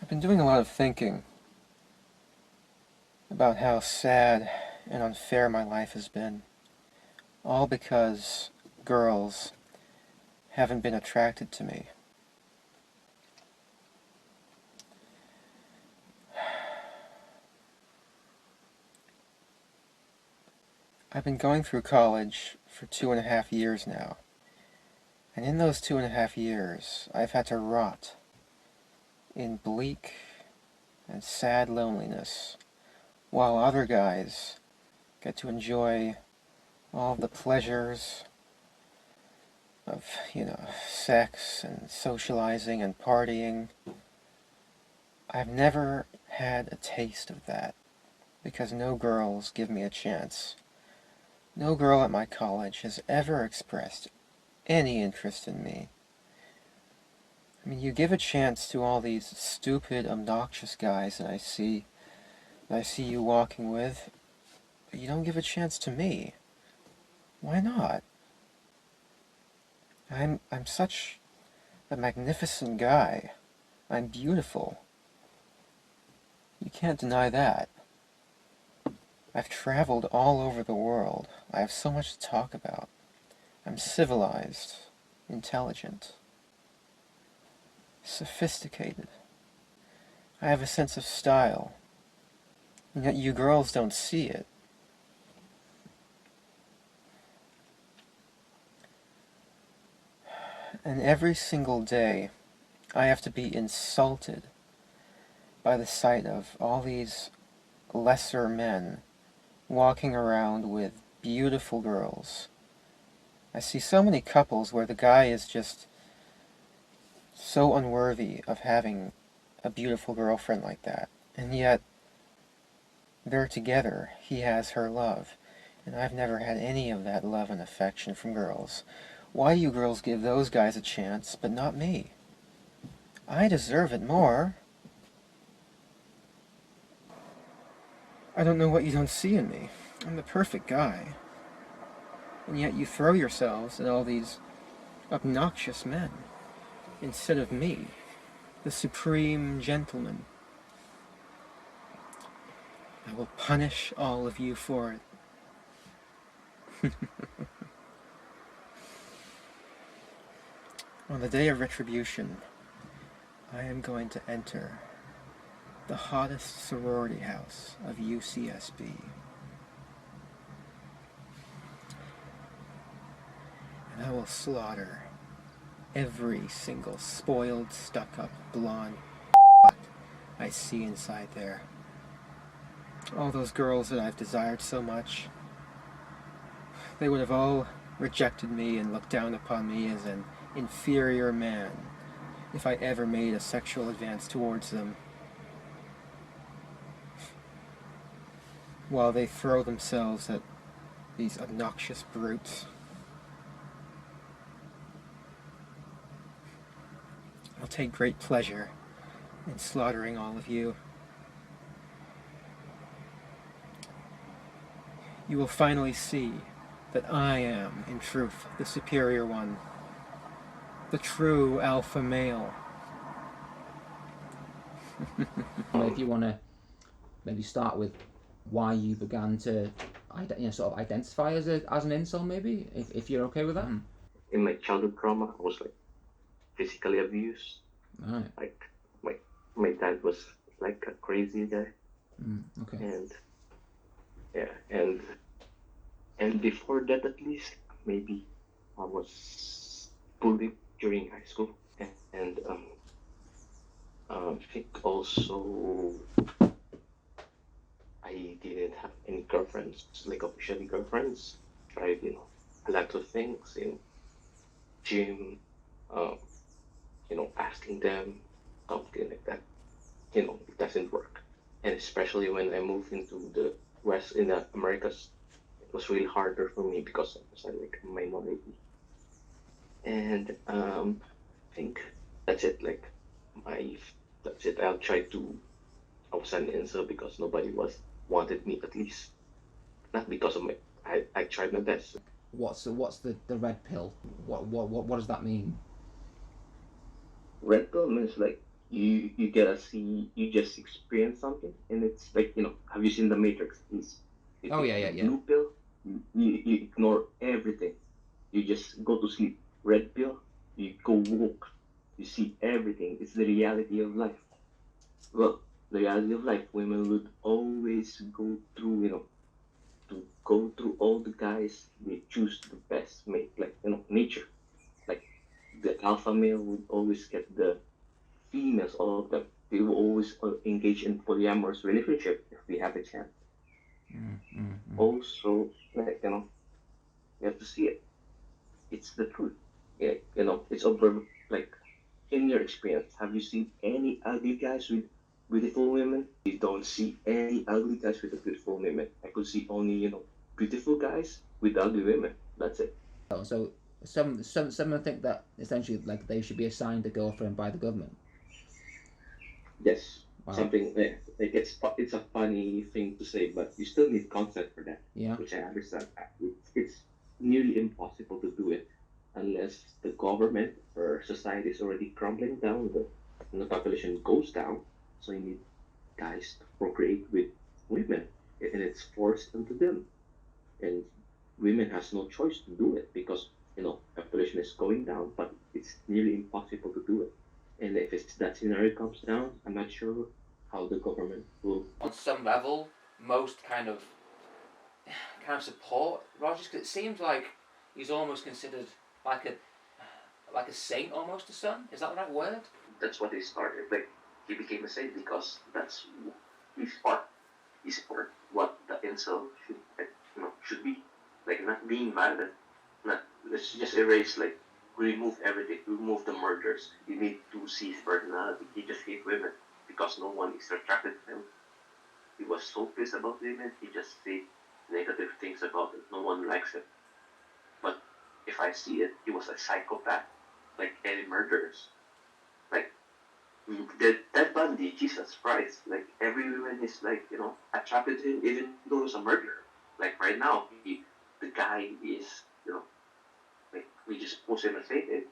I've been doing a lot of thinking about how sad and unfair my life has been, all because girls haven't been attracted to me. I've been going through college for 2.5 years now, and in those 2.5 years, I've had to rot in bleak and sad loneliness, while other guys get to enjoy all the pleasures of, sex and socializing and partying. I've never had a taste of that, because no girls give me a chance. No girl at my college has ever expressed any interest in me. I mean, you give a chance to all these stupid, obnoxious guys that I see you walking with, but you don't give a chance to me. Why not? I'm such a magnificent guy. I'm beautiful. You can't deny that. I've traveled all over the world. I have so much to talk about. I'm civilized, intelligent, sophisticated. I have a sense of style. And yet you girls don't see it. And every single day, I have to be insulted by the sight of all these lesser men walking around with beautiful girls. I see so many couples where the guy is just so unworthy of having a beautiful girlfriend like that, and yet they're together. He has her love, and I've never had any of that love and affection from girls. Why do you girls give those guys a chance, but not me? I deserve it more. I don't know what you don't see in me. I'm the perfect guy. And yet you throw yourselves at all these obnoxious men, instead of me, the supreme gentleman. I will punish all of you for it. On the day of retribution, I am going to enter the hottest sorority house of UCSB. And I will slaughter every single spoiled, stuck-up, blonde I see inside there. All those girls that I've desired so much, they would have all rejected me and looked down upon me as an inferior man if I ever made a sexual advance towards them, while they throw themselves at these obnoxious brutes. I'll take great pleasure in slaughtering all of you. You will finally see that I am, in truth, the superior one, the true alpha male. If you want to maybe start with why you began to sort of identify as an incel, maybe, if you're okay with that. In my childhood trauma, I was like physically abused. Right. Like my dad was like a crazy guy. Okay. And yeah, and before that, at least, maybe I was bullied during high school, and I think also I didn't have any girlfriends, like officially girlfriends. Tried, a lot of things in gym, um, asking them, something like that. It doesn't work. And especially when I moved into the West, in the Americas, it was really harder for me because I was like a minority. And I think that's it. Like my, that's it. I was an incel because nobody wanted me, at least not because of my. I tried my best. What's the red pill? What does that mean? Red pill means like you gotta see, you just experience something, and it's like, have you seen The Matrix? You Oh take yeah, the yeah, yeah. blue pill, you ignore everything, you just go to sleep. Red pill, you go woke, you see everything. It's the reality of life. Well, the reality of life, women would always go through, to go through all the guys, they choose the best mate, like, nature. Like, the alpha male would always get the females, all of them. They will always engage in polyamorous relationship if we have a chance. Also, like, you have to see it. It's the truth. Yeah, it's over. Like, in your experience, have you seen any ugly guys with beautiful women? You don't see any ugly guys with a beautiful women. I could see only, beautiful guys with ugly women. That's it. So some think that essentially like they should be assigned a girlfriend by the government. Yes, Wow. something like it's a funny thing to say, but you still need consent for that, Yeah. which I understand. It's nearly impossible to do it unless the government or society is already crumbling down, the population goes down. So you need guys to procreate with women, and it's forced into them, and women has no choice to do it because population is going down, but it's nearly impossible to do it. And if that scenario comes down, I'm not sure how the government will. On some level, most kind of support Rogers because it seems like he's almost considered like a saint, almost a son. Is that the right word? That's what they started. Like, he became a saint because that's he's part. He's part what the incel should should be. Like, not being violent. Not let's just erase, like, remove everything. Remove the murders. You need to see his personality. He just hate women because no one is attracted to him. He was so pissed about women. He just say negative things about it. No one likes him. But if I see it, he was a psychopath, like any murderers. Like, that Bundy, Jesus Christ, like, every woman is, like, attracted to him, even though he's a murderer. Like, right now, the guy is, like, we just post him and say it,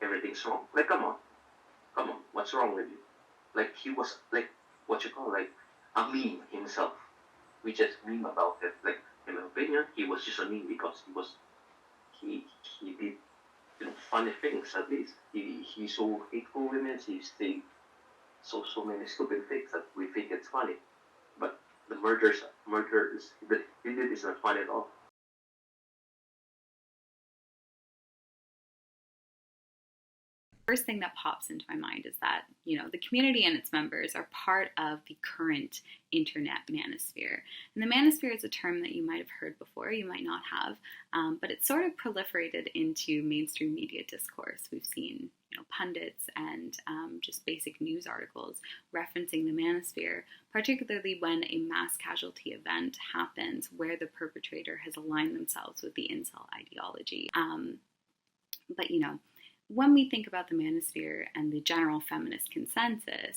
everything's wrong. Like, come on, what's wrong with you? Like, he was, like, what you call, like, a meme himself. We just meme about it. Like, in my opinion, he was just a meme because he did, funny things. At least he so hateful women. He say so many stupid things that we think it's funny. But the murders that he did is not funny at all. First thing that pops into my mind is that, the community and its members are part of the current internet manosphere. And the manosphere is a term that you might have heard before, you might not have, but it's sort of proliferated into mainstream media discourse. We've seen, pundits and just basic news articles referencing the manosphere, particularly when a mass casualty event happens where the perpetrator has aligned themselves with the incel ideology. But when we think about the manosphere and the general feminist consensus,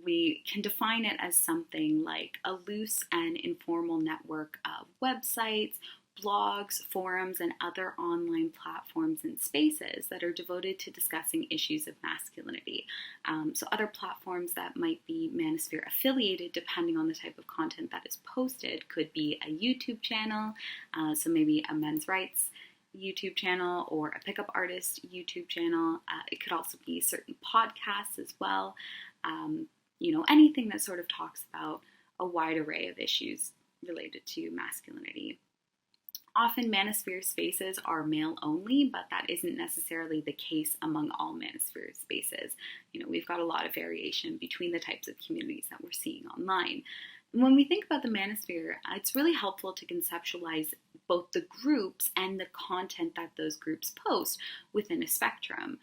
we can define it as something like a loose and informal network of websites, blogs, forums, and other online platforms and spaces that are devoted to discussing issues of masculinity. So other platforms that might be manosphere affiliated, depending on the type of content that is posted, could be a YouTube channel, so maybe a men's rights YouTube channel or a pickup artist YouTube channel. It could also be certain podcasts as well. Anything that sort of talks about a wide array of issues related to masculinity. Often manosphere spaces are male only, but that isn't necessarily the case among all manosphere spaces. We've got a lot of variation between the types of communities that we're seeing online. When we think about the manosphere, it's really helpful to conceptualize both the groups and the content that those groups post within a spectrum.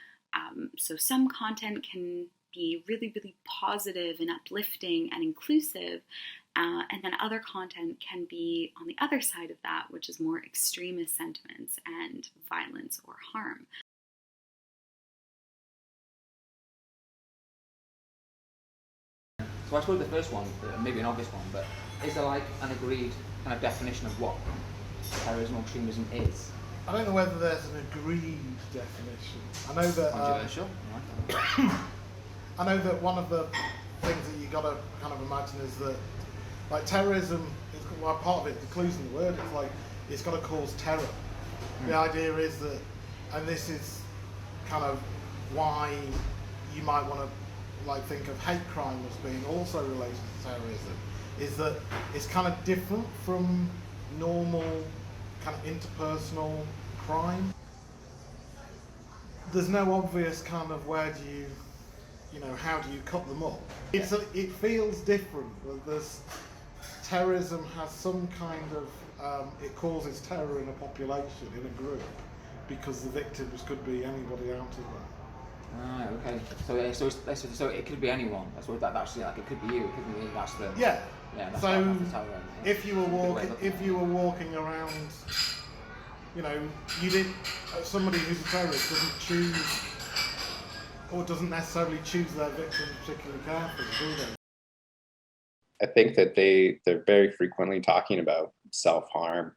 So some content can be really, really positive and uplifting and inclusive, and then other content can be on the other side of that, which is more extremist sentiments and violence or harm. So I suppose the first one, maybe an obvious one, but is there like an agreed kind of definition of what terrorism or extremism is? I don't know whether there's an agreed definition. I know that Controversial. I know that one of the things that you got to kind of imagine is that, like, terrorism is, well, part of it, the clues in the word, it's like it's got to cause terror. The idea is that, and this is kind of why you might want to like think of hate crime as being also related to terrorism, is that it's kind of different from normal kind of interpersonal crime. There's no obvious kind of where do you know, how do you cut them up? It feels different. There's terrorism has some kind of it causes terror in a population, in a group, because the victims could be anybody out of that. Ah, okay. So it could be anyone. That's like it could be you. It could be me. That's the Yeah. That's So that's the terror. if you were walking around, you know, you didn't. Somebody who's a terrorist doesn't choose, or doesn't necessarily choose their victims particularly carefully, do they? I think that they're very frequently talking about self-harm,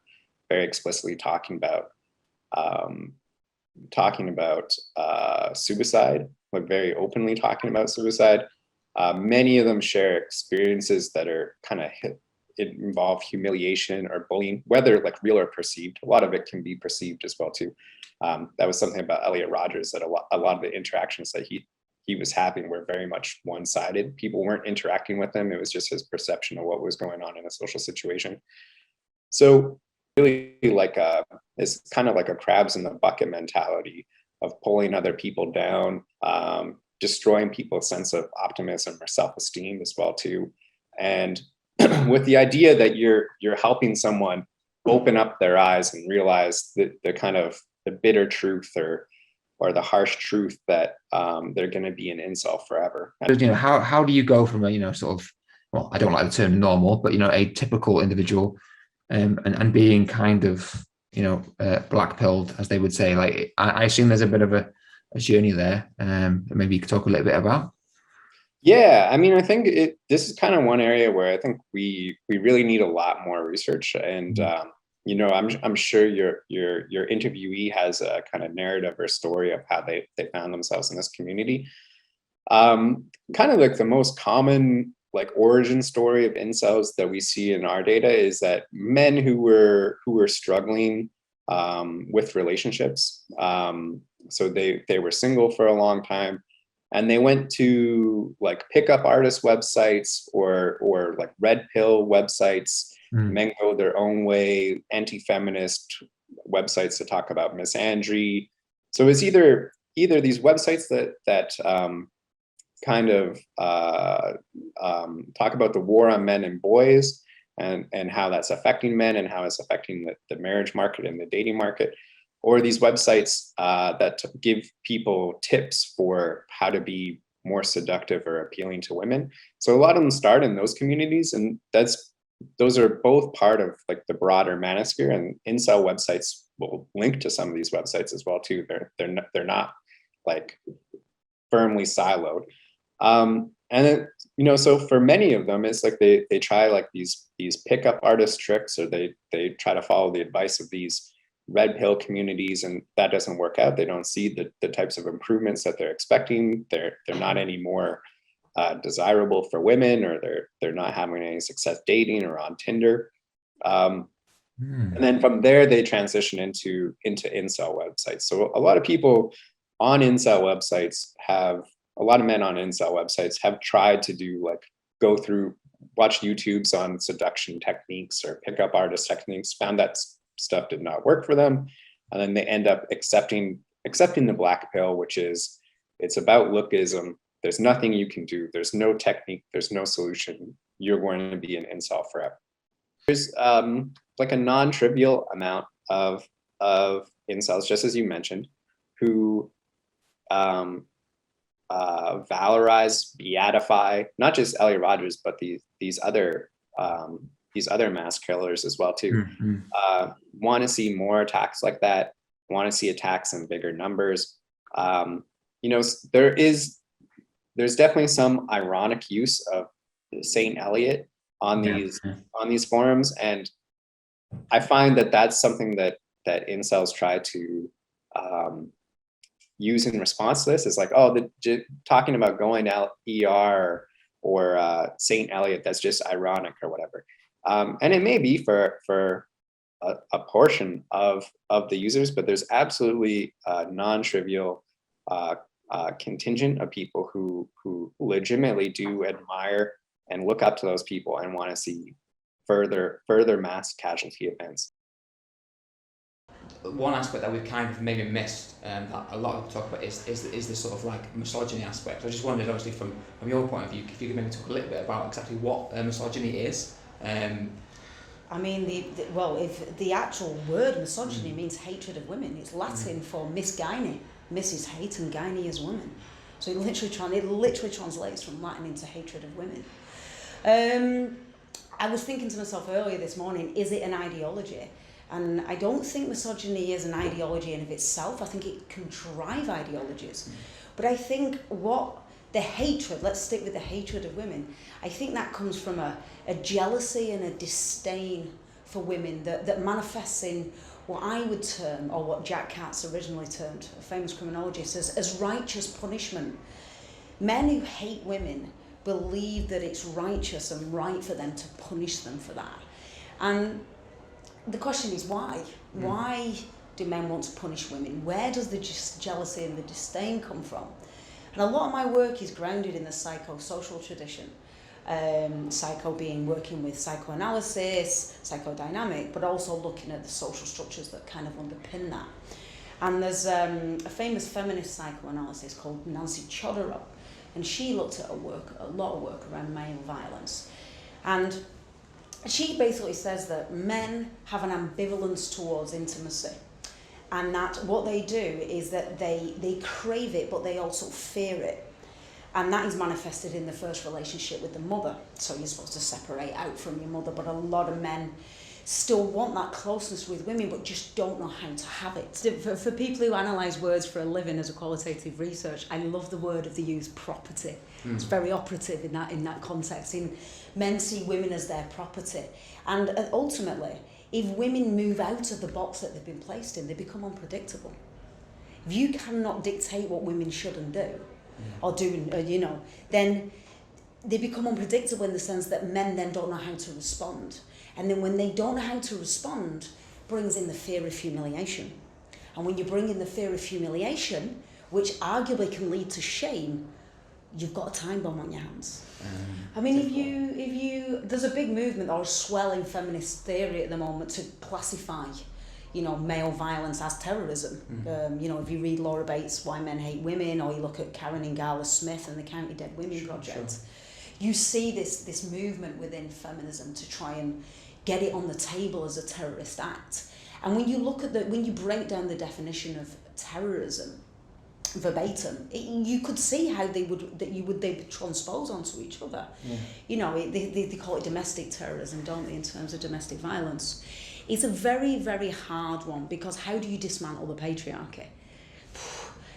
very explicitly talking about suicide, like very openly talking about suicide. Many of them share experiences that are kind of involve humiliation or bullying, whether like real or perceived. A lot of it can be perceived as well too. That was something about Elliot Rodgers, that a lot of the interactions that he was having were very much one-sided. People weren't interacting with him. It was just his perception of what was going on in a social situation. So really like it's kind of like a crabs in the bucket mentality of pulling other people down, destroying people's sense of optimism or self-esteem as well too. And with the idea that you're helping someone open up their eyes and realize the kind of the bitter truth or the harsh truth that they're going to be an incel forever. You know, how do you go from a, you know, sort of, well, I don't like the term normal, but, you know, a typical individual and being kind of, you know, black pilled, as they would say. Like, I assume there's a bit of a journey there. Maybe you could talk a little bit about. Yeah, I mean, I think this is kind of one area where I think we really need a lot more research. And you know, I'm sure your interviewee has a kind of narrative or story of how they found themselves in this community. Kind of like the most common like origin story of incels that we see in our data is that men who were struggling with relationships. So they were single for a long time, and they went to like pickup artist websites or like red pill websites, men go their own way, anti-feminist websites to talk about misandry. So it's either these websites that kind of talk about the war on men and boys and how that's affecting men and how it's affecting the marriage market and the dating market, or these websites that give people tips for how to be more seductive or appealing to women. So a lot of them start in those communities, and those are both part of like the broader manosphere, and incel websites will link to some of these websites as well too. They're not like firmly siloed. And then, you know, so for many of them, it's like they try like these pickup artist tricks, or they try to follow the advice of these red pill communities, and that doesn't work out. They don't see the types of improvements that they're expecting. They're not any more desirable for women, or they're not having any success dating or on Tinder. And then from there, they transition into incel websites. So a lot of people on incel websites a lot of men on incel websites have tried to do like watch YouTubes on seduction techniques or pickup artist techniques, found that stuff did not work for them. And then they end up accepting the black pill, which is, it's about lookism. There's nothing you can do. There's no technique. There's no solution. You're going to be an incel forever. There's like a non-trivial amount of incels, just as you mentioned, who valorize, beatify not just Elliot Rodgers, but these other mass killers as well too. Want to see more attacks like that. Want to see attacks in bigger numbers. You know, there's definitely some ironic use of Saint Elliot on these forums, and I find that that's something that incels try to use in response to this is like, oh, talking about going out ER or St. Eliot, that's just ironic or whatever. And it may be for a portion of the users, but there's absolutely a non-trivial contingent of people who legitimately do admire and look up to those people and want to see further mass casualty events. One aspect that we've kind of maybe missed, that a lot of people talk about, is this sort of like misogyny aspect. I just wondered, obviously, from your point of view, if you could maybe talk a little bit about exactly what misogyny is. I mean, well, if the actual word misogyny means hatred of women, it's Latin for misgyny. Mis is hate and gyne is woman. So it literally translates from Latin into hatred of women. I was thinking to myself earlier this morning, is it an ideology? And I don't think misogyny is an ideology in of itself. I think it can drive ideologies. But I think the hatred, let's stick with the hatred of women, I think that comes from a jealousy and a disdain for women that manifests in what I would term, or what Jack Katz originally termed, a famous criminologist, as righteous punishment. Men who hate women believe that it's righteous and right for them to punish them for that. And the question is why? Why do men want to punish women? Where does the jealousy and the disdain come from? And a lot of my work is grounded in the psychosocial tradition. Psycho being working with psychoanalysis, psychodynamic, but also looking at the social structures that kind of underpin that. And there's a famous feminist psychoanalyst called Nancy Chodorow, and she looked at a lot of work around male violence. And she basically says that men have an ambivalence towards intimacy, and that what they do is that they crave it, but they also fear it. And that is manifested in the first relationship with the mother. So you're supposed to separate out from your mother, but a lot of men still want that closeness with women, but just don't know how to have it. For people who analyse words for a living as a qualitative research, I love the word of the use, property. It's very operative in that context. Men see women as their property. And ultimately, if women move out of the box that they've been placed in, they become unpredictable. If you cannot dictate what women should and do, or do, then they become unpredictable in the sense that men then don't know how to respond. And then when they don't know how to respond, brings in the fear of humiliation. And when you bring in the fear of humiliation, which arguably can lead to shame, you've got a time bomb on your hands. I mean, if you, there's a big movement or a swelling feminist theory at the moment to classify, male violence as terrorism. If you read Laura Bates' Why Men Hate Women, or you look at Karen Ingala Smith and the County Dead Women Project, you see this movement within feminism to try and get it on the table as a terrorist act. And when you look at when you break down the definition of terrorism verbatim, you could see how they would transpose onto each other. They call it domestic terrorism, don't they, in terms of domestic violence. It's a very, very hard one, because how do you dismantle the patriarchy?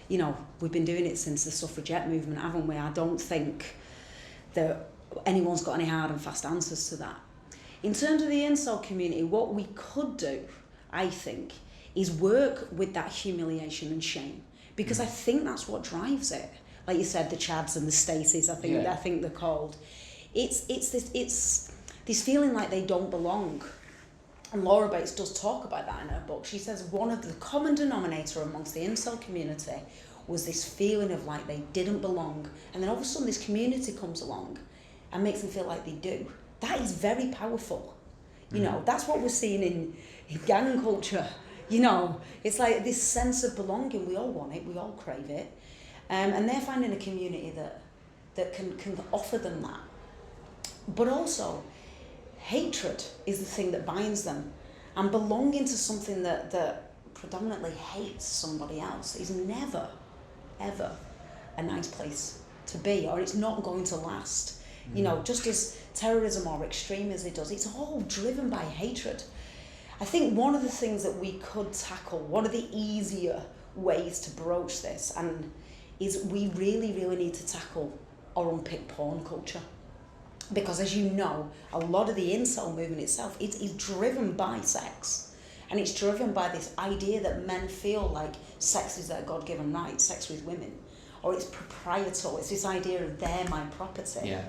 We've been doing it since the suffragette movement, haven't we? I don't think that anyone's got any hard and fast answers to that. In terms of the incel community, what we could do, I think, is work with that humiliation and shame, because I think that's what drives it. Like you said, the Chads and the Stacys, I think they're called. It's this feeling like they don't belong. And Laura Bates does talk about that in her book. She says one of the common denominator amongst the incel community was this feeling of like they didn't belong. And then all of a sudden this community comes along and makes them feel like they do. That is very powerful. That's what we're seeing in gang culture. It's like this sense of belonging. We all want it. We all crave it. And they're finding a community that can offer them that. But also, hatred is the thing that binds them, and belonging to something that predominantly hates somebody else is never, ever a nice place to be, or it's not going to last. Just as terrorism or extremism does, it's all driven by hatred. I think one of the things that we could tackle, one of the easier ways to broach this, is we really, really need to tackle or unpick porn culture. Because as you know, a lot of the incel movement itself is driven by sex. And it's driven by this idea that men feel like sex is their God-given right, sex with women, or it's proprietal. It's this idea of they're my property. Yeah,